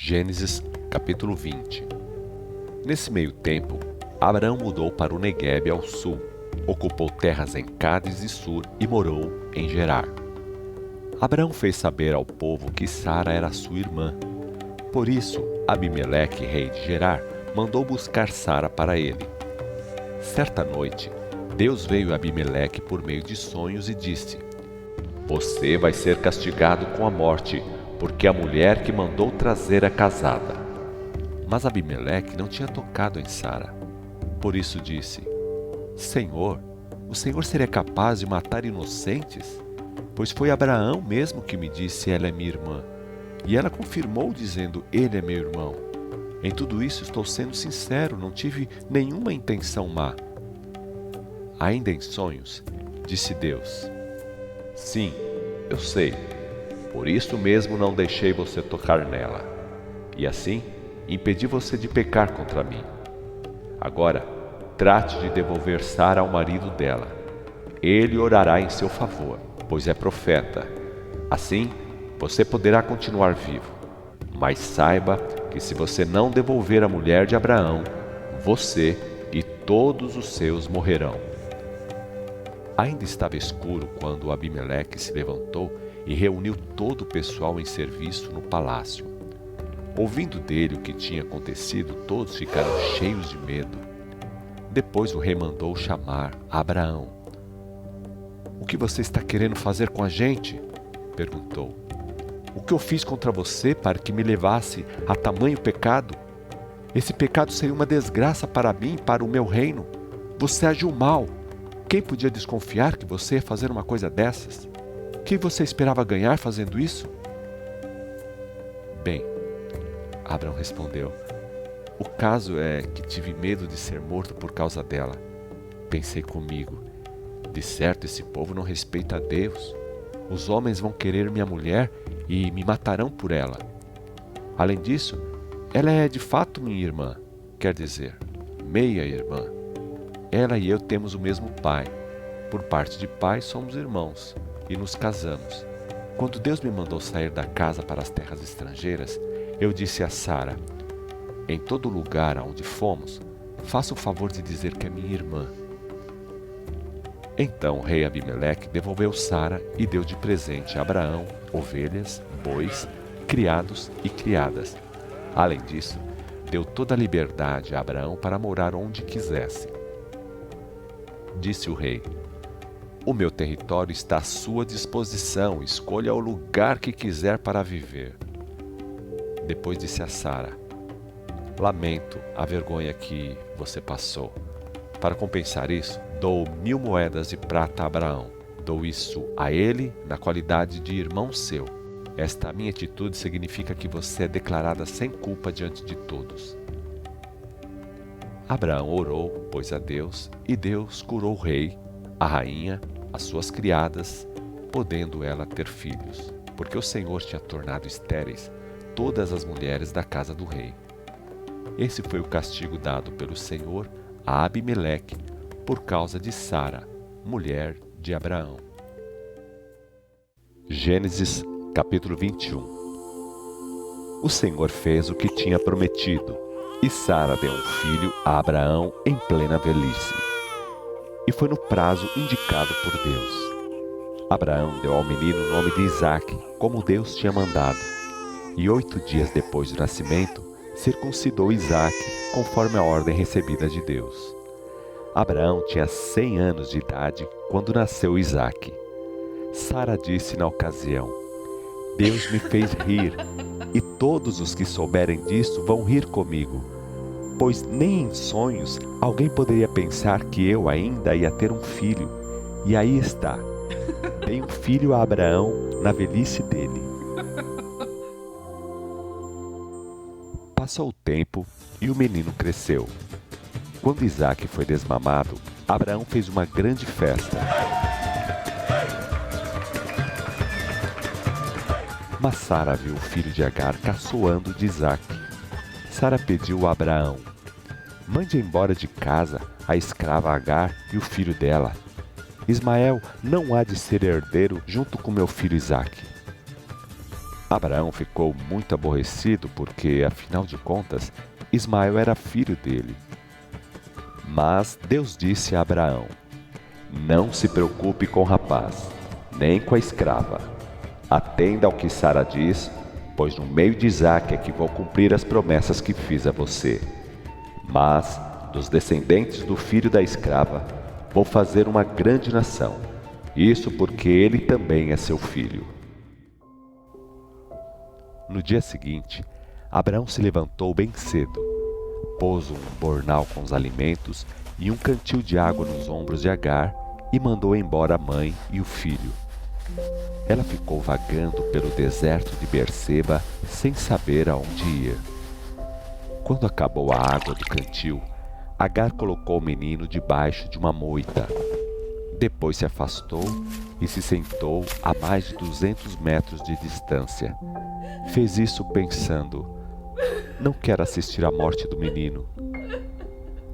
Gênesis capítulo 20. Nesse meio tempo, Abraão mudou para o Neguebe ao sul, ocupou terras em Cádiz e Sur e morou em Gerar. Abraão fez saber ao povo que Sara era sua irmã. Por isso, Abimeleque, rei de Gerar, mandou buscar Sara para ele. Certa noite, Deus veio a Abimeleque por meio de sonhos e disse: "Você vai ser castigado com a morte, porque a mulher que mandou trazer é casada." Mas Abimeleque não tinha tocado em Sara. Por isso disse: "Senhor, o Senhor seria capaz de matar inocentes? Pois foi Abraão mesmo que me disse: ela é minha irmã. E ela confirmou dizendo: ele é meu irmão. Em tudo isso estou sendo sincero, não tive nenhuma intenção má." Ainda em sonhos, disse Deus: "Sim, eu sei. Por isso mesmo não deixei você tocar nela. E assim, impedi você de pecar contra mim. Agora, trate de devolver Sara ao marido dela. Ele orará em seu favor, pois é profeta. Assim, você poderá continuar vivo. Mas saiba que se você não devolver a mulher de Abraão, você e todos os seus morrerão." Ainda estava escuro quando Abimeleque se levantou e reuniu todo o pessoal em serviço no palácio. Ouvindo dele o que tinha acontecido, todos ficaram cheios de medo. Depois o rei mandou chamar Abraão. "O que você está querendo fazer com a gente?" perguntou. "O que eu fiz contra você para que me levasse a tamanho pecado? Esse pecado seria uma desgraça para mim e para o meu reino. Você agiu mal. Quem podia desconfiar que você ia fazer uma coisa dessas? O que você esperava ganhar fazendo isso?" "Bem," Abraão respondeu, "o caso é que tive medo de ser morto por causa dela. Pensei comigo, de certo esse povo não respeita a Deus. Os homens vão querer minha mulher e me matarão por ela. Além disso, ela é de fato minha irmã, quer dizer, meia-irmã. Ela e eu temos o mesmo pai. Por parte de pai somos irmãos e nos casamos. Quando Deus me mandou sair da casa para as terras estrangeiras, eu disse a Sara: em todo lugar aonde fomos, faça o favor de dizer que é minha irmã." Então o rei Abimeleque devolveu Sara e deu de presente a Abraão ovelhas, bois, criados e criadas. Além disso, deu toda a liberdade a Abraão para morar onde quisesse. Disse o rei: "O meu território está à sua disposição, escolha o lugar que quiser para viver." Depois disse a Sara: "Lamento a vergonha que você passou. Para compensar isso, dou 1000 moedas de prata a Abraão. Dou isso a ele na qualidade de irmão seu. Esta minha atitude significa que você é declarada sem culpa diante de todos." Abraão orou, pois a Deus, e Deus curou o rei, a rainha, as suas criadas, podendo ela ter filhos, porque o Senhor tinha tornado estéreis todas as mulheres da casa do rei. Esse foi o castigo dado pelo Senhor a Abimeleque por causa de Sara, mulher de Abraão. Gênesis capítulo 21. O Senhor fez o que tinha prometido, e Sara deu um filho a Abraão em plena velhice. E foi no prazo indicado por Deus. Abraão deu ao menino o nome de Isaque, como Deus tinha mandado. E 8 dias depois do nascimento, circuncidou Isaque, conforme a ordem recebida de Deus. Abraão tinha 100 anos de idade quando nasceu Isaque. Sara disse na ocasião: "Deus me fez rir, e todos os que souberem disso vão rir comigo. Pois nem em sonhos alguém poderia pensar que eu ainda ia ter um filho. E aí está, dei um filho a Abraão na velhice dele." Passou o tempo e o menino cresceu. Quando Isaque foi desmamado, Abraão fez uma grande festa. Mas Sara viu o filho de Agar caçoando de Isaque. Sara pediu a Abraão: "Mande embora de casa a escrava Agar e o filho dela. Ismael não há de ser herdeiro junto com meu filho Isaque." Abraão ficou muito aborrecido porque, afinal de contas, Ismael era filho dele. Mas Deus disse a Abraão: não se preocupe com o rapaz, nem com a escrava. Atenda ao que Sara diz, pois no meio de Isaque é que vou cumprir as promessas que fiz a você. Mas, dos descendentes do filho da escrava, vou fazer uma grande nação. Isso porque ele também é seu filho. No dia seguinte, Abraão se levantou bem cedo, pôs um bornal com os alimentos e um cantil de água nos ombros de Agar e mandou embora a mãe e o filho. Ela ficou vagando pelo deserto de Berseba sem saber aonde ir. Quando acabou a água do cantil, Agar colocou o menino debaixo de uma moita. Depois se afastou e se sentou a mais de 200 metros de distância. Fez isso pensando: não quero assistir à morte do menino.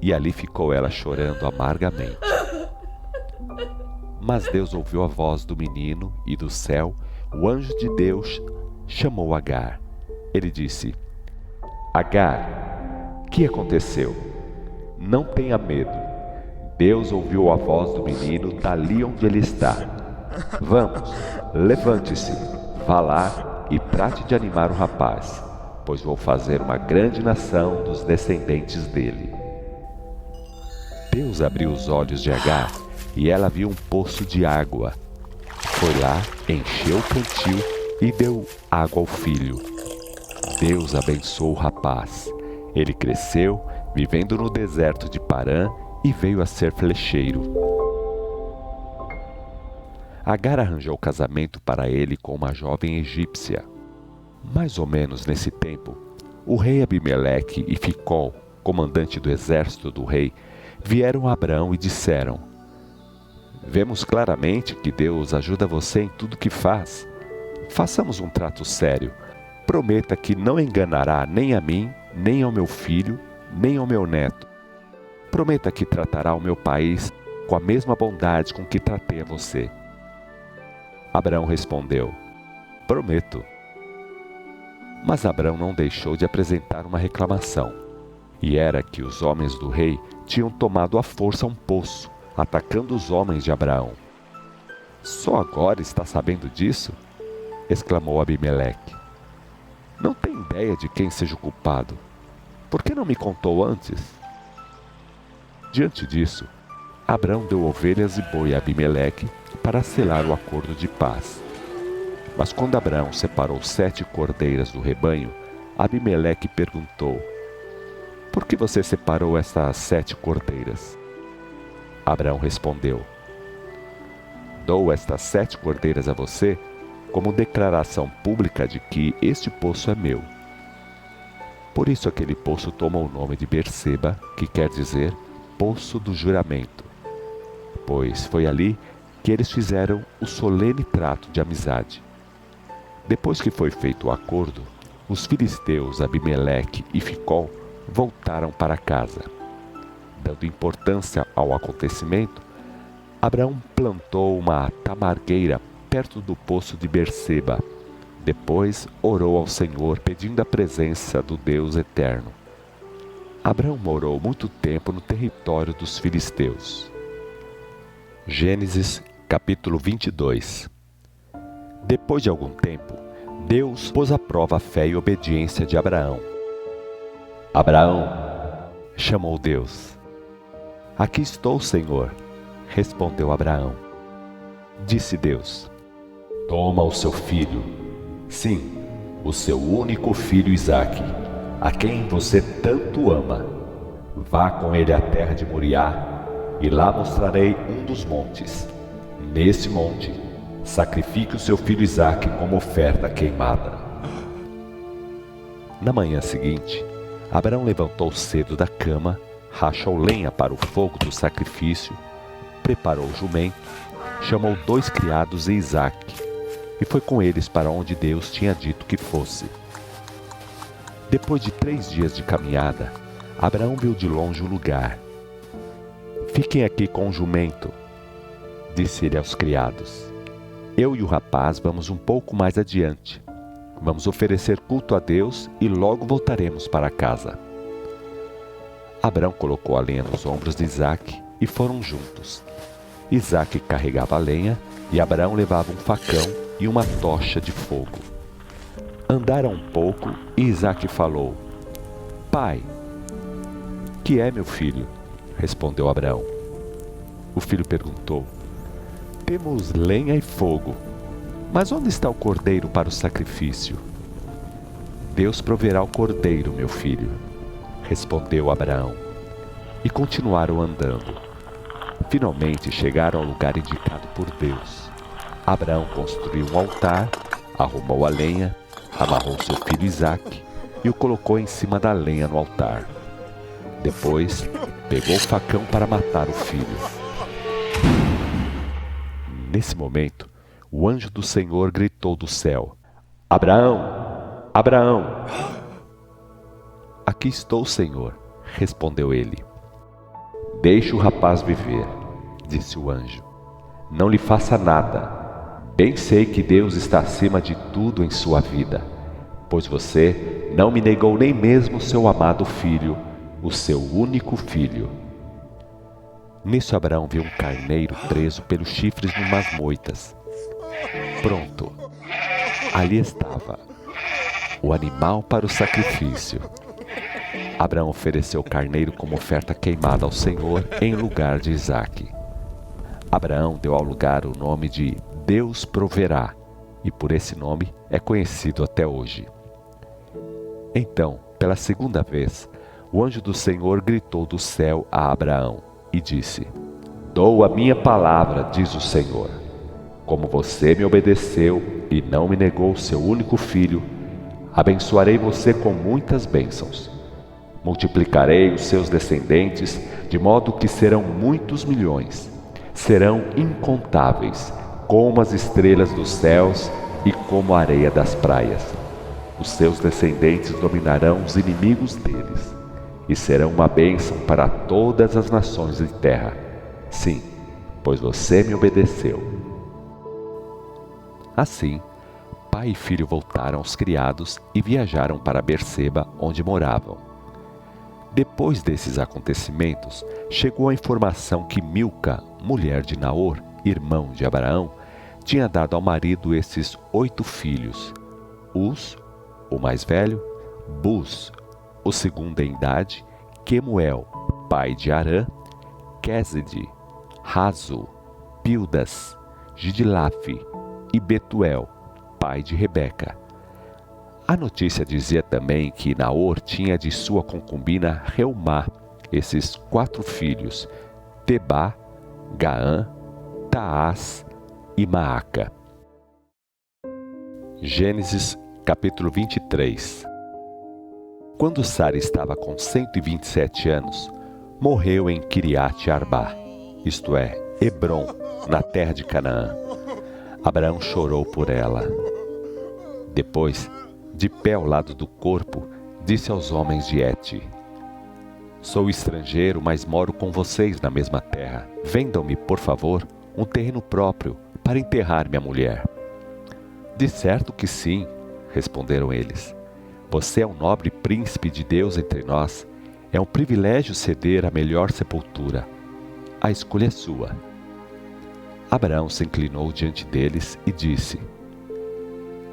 E ali ficou ela chorando amargamente. Mas Deus ouviu a voz do menino e do céu, o anjo de Deus chamou Agar. Ele disse: Agar, o que aconteceu? Não tenha medo. Deus ouviu a voz do menino dali onde ele está. Vamos, levante-se, vá lá e trate de animar o rapaz, pois vou fazer uma grande nação dos descendentes dele. Deus abriu os olhos de Agar e ela viu um poço de água. Foi lá, encheu o cantil e deu água ao filho. Deus abençoou o rapaz. Ele cresceu, vivendo no deserto de Parã, e veio a ser flecheiro. Agar arranjou casamento para ele com uma jovem egípcia. Mais ou menos nesse tempo, o rei Abimeleque e Ficol, comandante do exército do rei, vieram a Abraão e disseram: vemos claramente que Deus ajuda você em tudo que faz. Façamos um trato sério. Prometa que não enganará nem a mim, nem ao meu filho, nem ao meu neto. Prometa que tratará o meu país com a mesma bondade com que tratei a você. Abraão respondeu: prometo. Mas Abraão não deixou de apresentar uma reclamação. E era que os homens do rei tinham tomado à força um poço, atacando os homens de Abraão. Só agora está sabendo disso? Exclamou Abimeleque. Não tem ideia de quem seja o culpado. Por que não me contou antes? Diante disso, Abraão deu ovelhas e boi a Abimeleque para selar o acordo de paz. Mas quando Abraão separou 7 cordeiras do rebanho, Abimeleque perguntou: por que você separou estas 7 cordeiras? Abraão respondeu: dou estas 7 cordeiras a você como declaração pública de que este poço é meu. Por isso aquele poço tomou o nome de Berseba, que quer dizer Poço do Juramento, pois foi ali que eles fizeram o solene trato de amizade. Depois que foi feito o acordo, os filisteus Abimeleque e Ficol voltaram para casa. Dando importância ao acontecimento, Abraão plantou uma tamargueira perto do poço de Berseba. Depois orou ao Senhor pedindo a presença do Deus eterno. Abraão morou muito tempo no território dos filisteus. Gênesis capítulo 22. Depois de algum tempo, Deus pôs à prova a fé e obediência de Abraão. Abraão, chamou Deus. Aqui estou, Senhor, respondeu Abraão. Disse Deus: toma o seu filho, sim, o seu único filho Isaque, a quem você tanto ama. Vá com ele à terra de Moriá, e lá mostrarei um dos montes. Nesse monte, sacrifique o seu filho Isaque como oferta queimada. Na manhã seguinte, Abraão levantou cedo da cama, rachou lenha para o fogo do sacrifício, preparou o jumento, chamou 2 criados e Isaque, e foi com eles para onde Deus tinha dito que fosse. Depois de 3 dias de caminhada, Abraão viu de longe o lugar. Fiquem aqui com o jumento, disse ele aos criados. Eu e o rapaz vamos um pouco mais adiante. Vamos oferecer culto a Deus e logo voltaremos para casa. Abraão colocou a lenha nos ombros de Isaque e foram juntos. Isaque carregava a lenha e Abraão levava um facão e uma tocha de fogo. Andaram um pouco e Isaque falou: Pai. Que é, meu filho? Respondeu Abraão. O filho perguntou: Temos lenha e fogo, mas onde está o cordeiro para o sacrifício? Deus proverá o cordeiro, meu filho, respondeu Abraão. E continuaram andando. Finalmente chegaram ao lugar indicado por Deus. Abraão construiu um altar, arrumou a lenha, amarrou seu filho Isaque e o colocou em cima da lenha no altar. Depois, pegou o facão para matar o filho. Nesse momento, o anjo do Senhor gritou do céu: Abraão! Abraão! Aqui estou, Senhor, respondeu ele. Deixe o rapaz viver, disse o anjo. Não lhe faça nada. Bem sei que Deus está acima de tudo em sua vida, pois você não me negou nem mesmo seu amado filho, o seu único filho. Nisso Abraão viu um carneiro preso pelos chifres numas moitas. Pronto, ali estava, o animal para o sacrifício. Abraão ofereceu o carneiro como oferta queimada ao Senhor em lugar de Isaque. Abraão deu ao lugar o nome de Deus proverá, e por esse nome é conhecido até hoje. Então, pela segunda vez, o anjo do Senhor gritou do céu a Abraão e disse: Dou a minha palavra, diz o Senhor. Como você me obedeceu e não me negou seu único filho, abençoarei você com muitas bênçãos. Multiplicarei os seus descendentes, de modo que serão muitos milhões. Serão incontáveis, como as estrelas dos céus e como a areia das praias. Os seus descendentes dominarão os inimigos deles, e serão uma bênção para todas as nações de terra. Sim, pois você me obedeceu. Assim, pai e filho voltaram aos criados e viajaram para Berseba, onde moravam. Depois desses acontecimentos, chegou a informação que Milca, mulher de Naor, irmão de Abraão, tinha dado ao marido esses 8 filhos: Uz, o mais velho, Buz, o segundo em idade, Quemuel, pai de Arã, Quezede, Razu, Pildas, Gidilafe e Betuel, pai de Rebeca. A notícia dizia também que Naor tinha de sua concubina Reumá esses 4 filhos: Tebá, Gaã, Taás e Maaca. Gênesis capítulo 23. Quando Sara estava com 127 anos, morreu em Quiriate Arbá, isto é, Hebrom, na terra de Canaã. Abraão chorou por ela. Depois, de pé ao lado do corpo, disse aos homens de Et: Sou estrangeiro, mas moro com vocês na mesma terra. Vendam-me, por favor, um terreno próprio para enterrar minha mulher. De certo que sim, responderam eles. Você é um nobre príncipe de Deus entre nós. É um privilégio ceder a melhor sepultura. A escolha é sua. Abraão se inclinou diante deles e disse: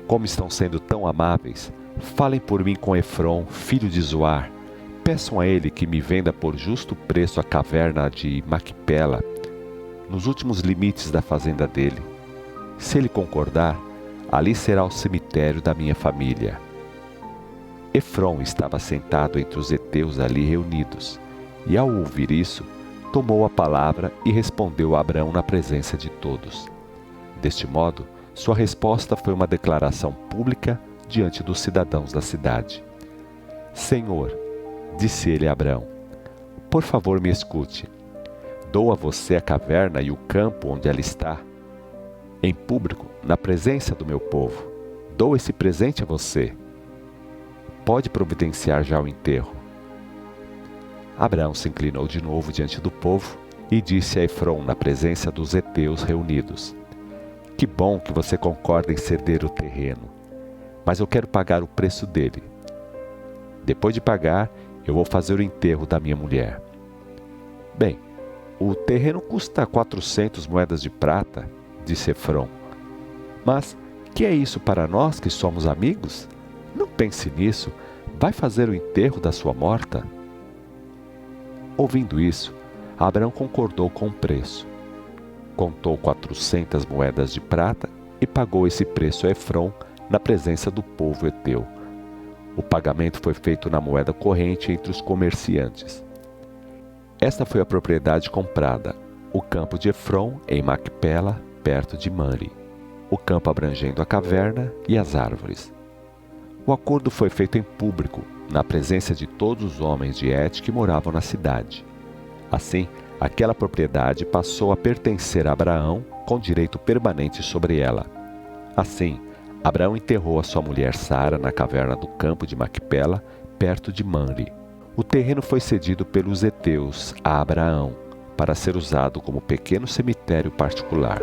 Como estão sendo tão amáveis, falem por mim com Efrom, filho de Zoar. Peçam a ele que me venda por justo preço a caverna de Maquipela, nos últimos limites da fazenda dele. Se ele concordar, ali será o cemitério da minha família. Efrom estava sentado entre os heteus ali reunidos, e ao ouvir isso, tomou a palavra e respondeu a Abraão na presença de todos. Deste modo, sua resposta foi uma declaração pública diante dos cidadãos da cidade. Senhor, disse ele a Abraão, por favor me escute. Dou a você a caverna e o campo onde ela está. Em público, na presença do meu povo, dou esse presente a você. Pode providenciar já o enterro. Abraão se inclinou de novo diante do povo e disse a Efrom na presença dos heteus reunidos: Que bom que você concorda em ceder o terreno. mas eu quero pagar o preço dele. Depois de pagar, eu vou fazer o enterro da minha mulher. Bem, o terreno custa 400 moedas de prata, disse Efrom. Mas que é isso para nós que somos amigos? Não pense nisso. Vai fazer o enterro da sua morta? Ouvindo isso, Abraão concordou com o preço. Contou 400 moedas de prata e pagou esse preço a Efrom na presença do povo heteu. O pagamento foi feito na moeda corrente entre os comerciantes. Esta foi a propriedade comprada, o campo de Efrom em Macpela, perto de Mamre, o campo abrangendo a caverna e as árvores. O acordo foi feito em público, na presença de todos os homens de Het que moravam na cidade. Assim, aquela propriedade passou a pertencer a Abraão com direito permanente sobre ela. Assim, Abraão enterrou a sua mulher Sara na caverna do campo de Macpela, perto de Mamre. O terreno foi cedido pelos heteus a Abraão, para ser usado como pequeno cemitério particular.